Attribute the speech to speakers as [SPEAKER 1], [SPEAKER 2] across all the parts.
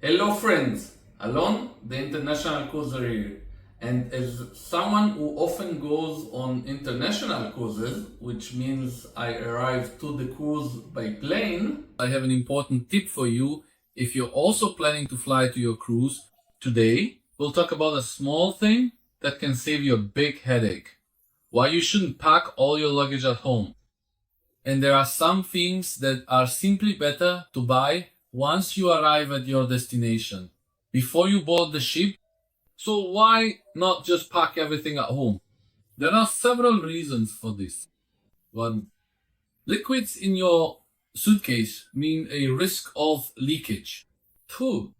[SPEAKER 1] Hello friends, Alon, the international cruiser here. And as someone who often goes on international cruises, which means I arrive to the cruise by plane, I have an important tip for you if you're also planning to fly to your cruise. Today, we'll talk about a small thing that can save you a big headache. Why you shouldn't pack all your luggage at home. And there are some things that are simply better to buy once you arrive at your destination, before you board the ship. So why not just pack everything at home? There are several reasons for this. 1. Liquids in your suitcase mean a risk of leakage. 2.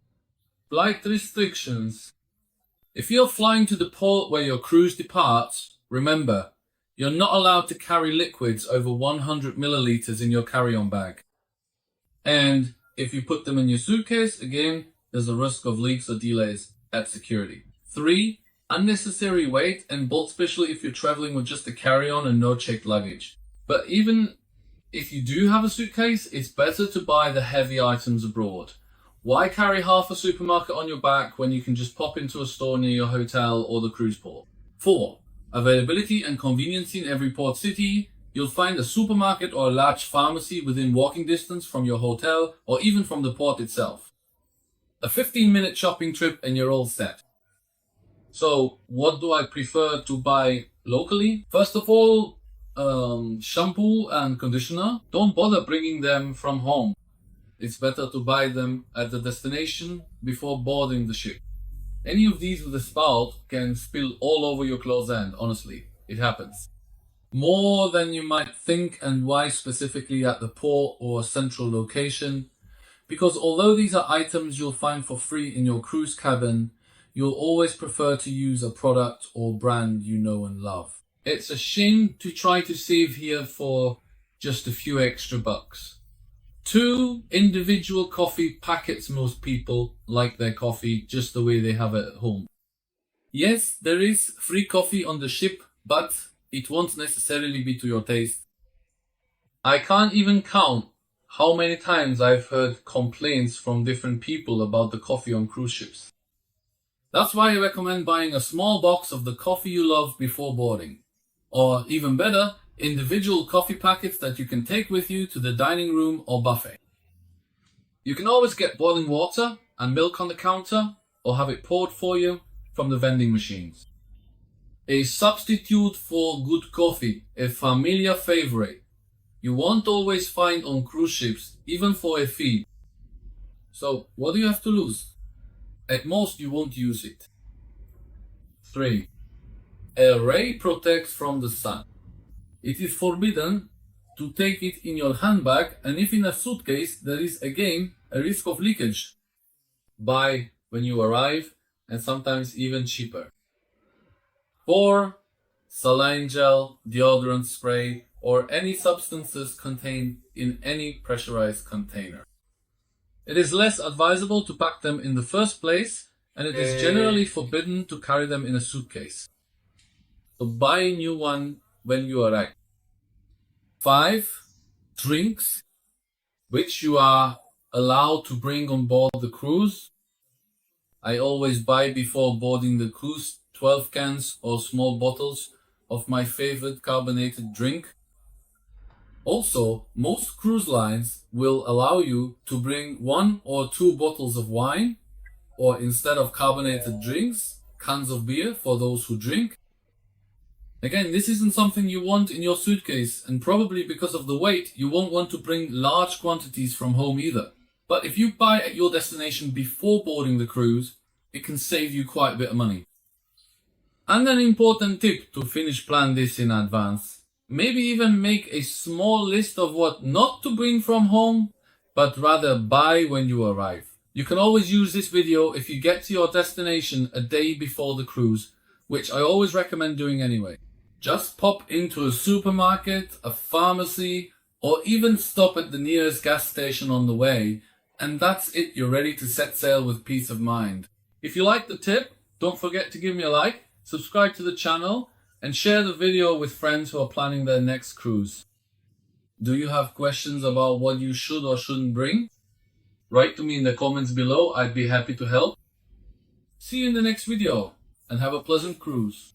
[SPEAKER 1] Flight restrictions. If you're flying to the port where your cruise departs, remember, you're not allowed to carry liquids over 100 milliliters in your carry-on bag. And if you put them in your suitcase, again, there's a risk of leaks or delays at security. 3. Unnecessary weight and bulk, especially if you're traveling with just a carry-on and no checked luggage. But even if you do have a suitcase, it's better to buy the heavy items abroad. Why carry half a supermarket on your back when you can just pop into a store near your hotel or the cruise port? 4. Availability and convenience in every port city. You'll find a supermarket or a large pharmacy within walking distance from your hotel or even from the port itself. A 15-minute shopping trip and you're all set. So what do I prefer to buy locally? First of all, shampoo and conditioner. Don't bother bringing them from home. It's better to buy them at the destination before boarding the ship. Any of these with a spout can spill all over your clothes, and honestly, it happens. More than you might think. And why specifically at the port or central location? Because although these are items you'll find for free in your cruise cabin, you'll always prefer to use a product or brand you know and love. It's a shame to try to save here for just a few extra bucks. 2. Individual coffee packets. Most people like their coffee just the way they have it at home. Yes, there is free coffee on the ship, but it won't necessarily be to your taste. I can't even count how many times I've heard complaints from different people about the coffee on cruise ships. That's why I recommend buying a small box of the coffee you love before boarding. Or even better, individual coffee packets that you can take with you to the dining room or buffet. You can always get boiling water and milk on the counter or have it poured for you from the vending machines. A substitute for good coffee, a familiar favorite. You won't always find on cruise ships, even for a fee. So what do you have to lose? At most you won't use it. 3. A ray protects from the sun. It is forbidden to take it in your handbag, and if in a suitcase, there is again a risk of leakage. Buy when you arrive, and sometimes even cheaper. 4. Saline gel, deodorant spray, or any substances contained in any pressurized container. It is less advisable to pack them in the first place, and it is generally forbidden to carry them in a suitcase. So buy a new one when you arrive. 5. Drinks, which you are allowed to bring on board the cruise. I always buy before boarding the cruise 12 cans or small bottles of my favorite carbonated drink. Also, most cruise lines will allow you to bring 1 or 2 bottles of wine, or instead of carbonated drinks, cans of beer for those who drink. Again, this isn't something you want in your suitcase, and probably because of the weight, you won't want to bring large quantities from home either. But if you buy at your destination before boarding the cruise, it can save you quite a bit of money. And an important tip to finish plan this in advance. Maybe even make a small list of what not to bring from home, but rather buy when you arrive. You can always use this video if you get to your destination a day before the cruise, which I always recommend doing anyway. Just pop into a supermarket, a pharmacy, or even stop at the nearest gas station on the way, and that's it, you're ready to set sail with peace of mind. If you like the tip, don't forget to give me a like, subscribe to the channel, and share the video with friends who are planning their next cruise. Do you have questions about what you should or shouldn't bring? Write to me in the comments below. I'd be happy to help. See you in the next video and have a pleasant cruise.